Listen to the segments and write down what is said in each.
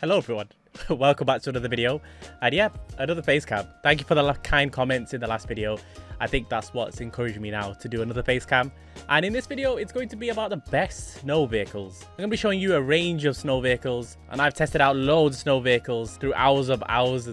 Hello everyone, welcome back to another video, and yeah, another face cam. Thank you for the kind comments in the last video. I think that's what's encouraging me now to do another face cam. And in this video, it's going to be about the best snow vehicles. I'm going to be showing you a range of snow vehicles, and I've tested out loads of snow vehicles through hours of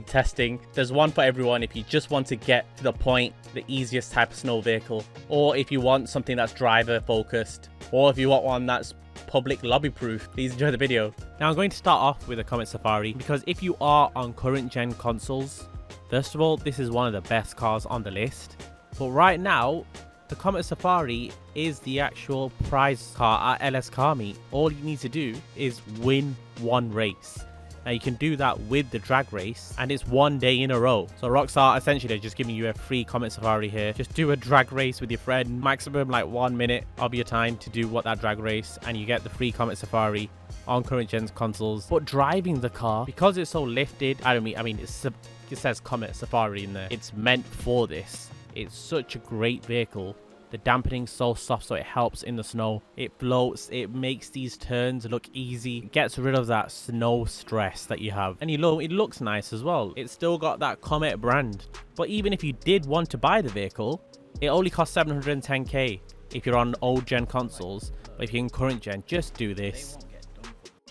testing. There's one for everyone if you just want to get to the point, the easiest type of snow vehicle, or if you want something that's driver focused, or if you want one that's public lobby proof. Please enjoy the video. Now I'm going to start off with a Comet Safari because if you are on current gen consoles, first of all, this is one of the best cars on the list. But right now, the Comet Safari is the actual prize car at LS Car Meet. All you need to do is win one race. Now you can do that with the drag race, and it's one day in a row. So Rockstar essentially just giving you a free Comet Safari here. Just do a drag race with your friend, maximum like 1 minute of your time to do that drag race, and you get the free Comet Safari on current gen consoles. But driving the car, because it's so lifted, I mean it says Comet Safari in there. It's meant for this. It's such a great vehicle. The dampening's so soft, so it helps in the snow. It floats, it makes these turns look easy. It gets rid of that snow stress that you have. And it looks nice as well. It's still got that Comet brand. But even if you did want to buy the vehicle, it only costs 710k if you're on old gen consoles. But if you're in current gen, just do this.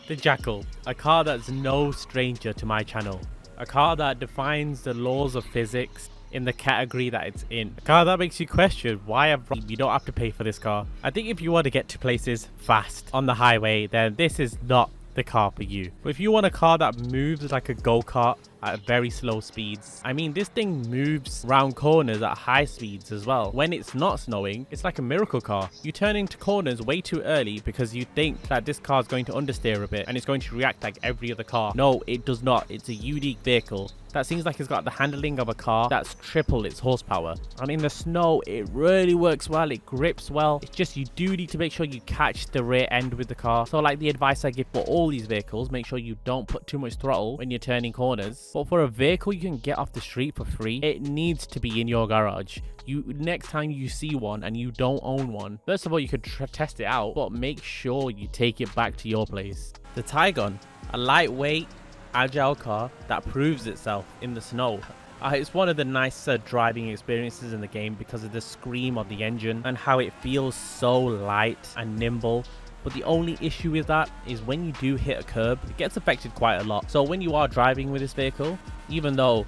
The Jackal, a car that's no stranger to my channel. A car that defines the laws of physics in the category that it's in. A car that makes you question why you don't have to pay for this car. I think if you want to get to places fast on the highway, then this is not the car for you. But if you want a car that moves like a go-kart at very slow speeds, I mean, this thing moves around corners at high speeds as well. When it's not snowing, it's like a miracle car. You turn into corners way too early because you think that this car is going to understeer a bit and it's going to react like every other car. No, it does not. It's a unique vehicle that seems like it's got the handling of a car that's triple its horsepower. And in the snow, it really works well. It grips well. It's just you do need to make sure you catch the rear end with the car. So like the advice I give for all these vehicles, make sure you don't put too much throttle when you're turning corners. But for a vehicle you can get off the street for free, it needs to be in your garage. Next time you see one and you don't own one, first of all, you could test it out, but make sure you take it back to your place. The Taigon, a lightweight, agile car that proves itself in the snow. It's one of the nicer driving experiences in the game because of the scream of the engine and how it feels so light and nimble. But the only issue with that is when you do hit a curb, it gets affected quite a lot. So when you are driving with this vehicle, even though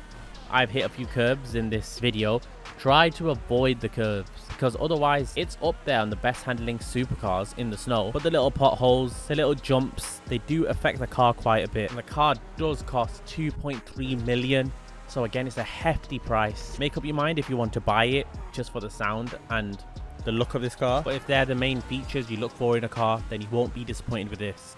I've hit a few curbs in this video, try to avoid the curves because otherwise it's up there on the best handling supercars in the snow. But the little potholes, the little jumps, they do affect the car quite a bit. And the car does cost 2.3 million. So again, it's a hefty price. Make up your mind if you want to buy it just for the sound and the look of this car. But if they're the main features you look for in a car, then you won't be disappointed with this.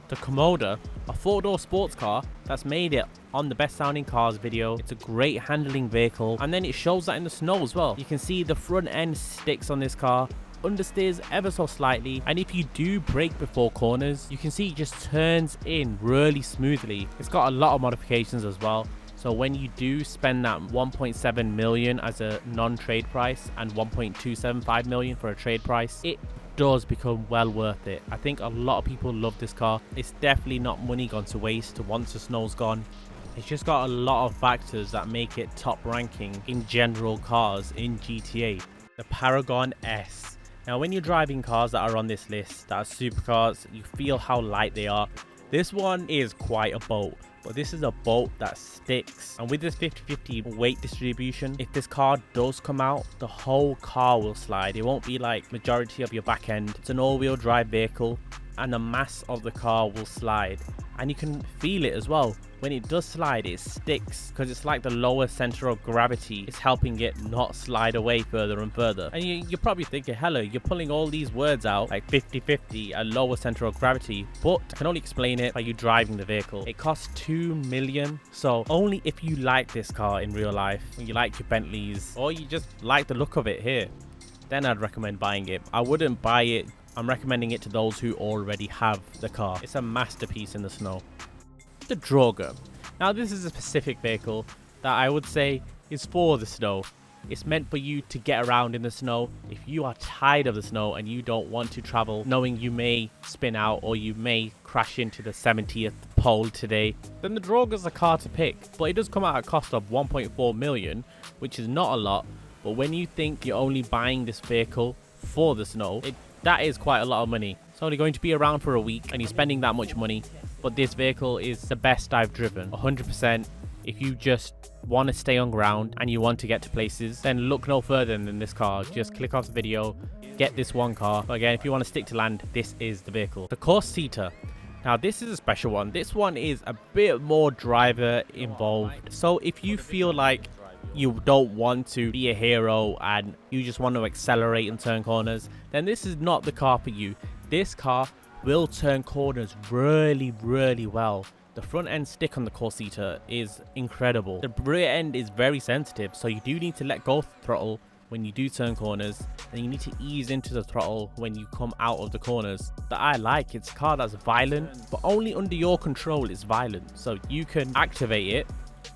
The Komodo, a 4-door sports car that's made it on the best sounding cars video. It's a great handling vehicle, and then it shows that in the snow as well. You can see the front end sticks on this car, understeers ever so slightly, and if you do brake before corners, you can see it just turns in really smoothly. It's got a lot of modifications as well. So when you do spend that 1.7 million as a non-trade price and 1.275 million for a trade price, it does become well worth it. I think a lot of people love this car. It's definitely not money gone to waste once the snow's gone. It's just got a lot of factors that make it top ranking in general cars in GTA. The Paragon S. Now when you're driving cars that are on this list, that are supercars, you feel how light they are. This one is quite a boat, but this is a boat that sticks. And with this 50-50 weight distribution, if this car does come out, the whole car will slide. It won't be like majority of your back end. It's an all-wheel drive vehicle and the mass of the car will slide. And you can feel it as well. When it does slide, it sticks because it's like the lower center of gravity is helping it not slide away further and further. And you're probably thinking, hello, you're pulling all these words out like 50-50 and lower center of gravity, but I can only explain it by you driving the vehicle. It costs 2 million. So only if you like this car in real life, and you like your Bentleys, or you just like the look of it here, then I'd recommend buying it. I wouldn't buy it. I'm recommending it to those who already have the car. It's a masterpiece in the snow. The Droger. Now this is a specific vehicle that I would say is for the snow. It's meant for you to get around in the snow. If you are tired of the snow and you don't want to travel knowing you may spin out or you may crash into the 70th pole today, then the Droga's a car to pick. But it does come at a cost of 1.4 million, which is not a lot. But when you think you're only buying this vehicle for the snow, that is quite a lot of money. It's only going to be around for a week and you're spending that much money. But this vehicle is the best I've driven, 100%. If you just want to stay on ground and you want to get to places, then look no further than this car. Just click off the video, get this one car. But again, if you want to stick to land, this is the vehicle. The Corsita. Now this is a special one. This one is a bit more driver involved. So if you feel like you don't want to be a hero and you just want to accelerate and turn corners, then this is not the car for you. This car will turn corners really, really well. The front end stick on the Corsita is incredible. The rear end is very sensitive, so you do need to let go of the throttle when you do turn corners, and you need to ease into the throttle when you come out of the corners. That I like. It's a car that's violent, but only under your control it's violent. So you can activate it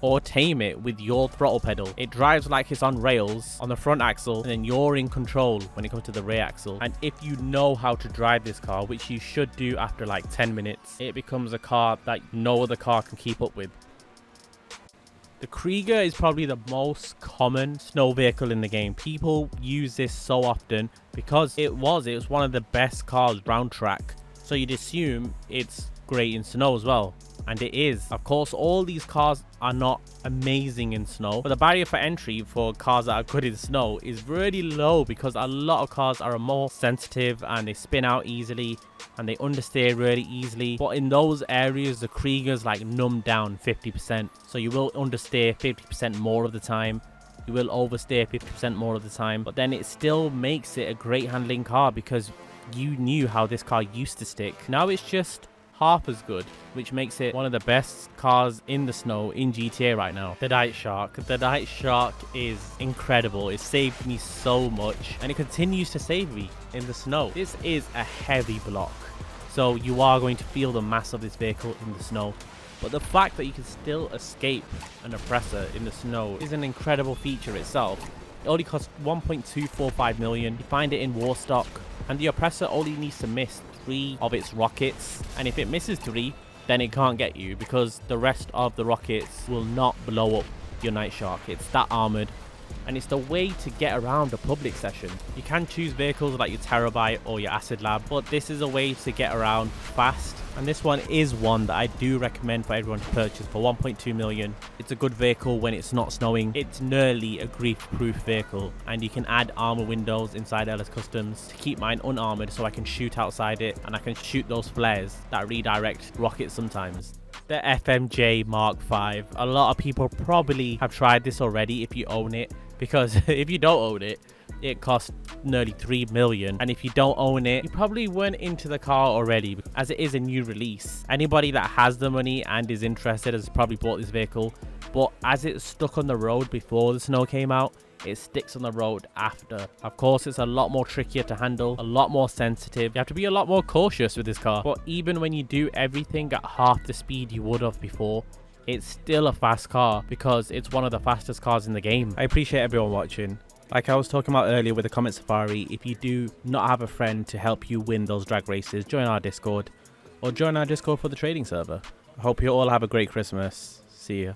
or tame it with your throttle pedal. It drives like it's on rails on the front axle, and then you're in control when it comes to the rear axle. And if you know how to drive this car, which you should do after like 10 minutes, it becomes a car that no other car can keep up with. The Krieger is probably the most common snow vehicle in the game. People use this so often because it was one of the best cars round track. So you'd assume it's great in snow as well. And it is. Of course, all these cars are not amazing in snow, but the barrier for entry for cars that are good in snow is really low because a lot of cars are more sensitive and they spin out easily and they understeer really easily. But in those areas, the Krieger's like numbed down 50%. So you will understeer 50% more of the time. You will oversteer 50% more of the time. But then it still makes it a great handling car because you knew how this car used to stick. Now it's just half as good, which makes it one of the best cars in the snow in GTA right now. The Nightshark. The Nightshark is incredible. It saved me so much and it continues to save me in the snow. This is a heavy block, so you are going to feel the mass of this vehicle in the snow. But the fact that you can still escape an oppressor in the snow is an incredible feature itself. It only costs 1.245 million. You find it in war stock, and the oppressor only needs to miss 3 of its rockets, and if it misses 3, then it can't get you because the rest of the rockets will not blow up your Nightshark. It's that armored, and it's the way to get around a public session. You can choose vehicles like your Terabyte or your Acid Lab, but this is a way to get around fast, and this one is one that I do recommend for everyone to purchase for 1.2 million. It's a good vehicle when it's not snowing. It's nearly a grief-proof vehicle, and you can add armor windows inside LS Customs to keep mine unarmored so I can shoot outside it, and I can shoot those flares that redirect rockets sometimes. The FMJ Mark 5. A lot of people probably have tried this already if you own it, because if you don't own it, it costs nearly 3 million, and if you don't own it, you probably weren't into the car already, as it is a new release. Anybody that has the money and is interested has probably bought this vehicle, but as it's stuck on the road before the snow came out, it sticks on the road after. Of course, it's a lot more trickier to handle, a lot more sensitive. You have to be a lot more cautious with this car, but even when you do everything at half the speed you would have before, it's still a fast car because it's one of the fastest cars in the game. I appreciate everyone watching. Like I was talking about earlier with the Comet Safari, if you do not have a friend to help you win those drag races, join our Discord or join our Discord for the trading server. I hope you all have a great Christmas. See ya.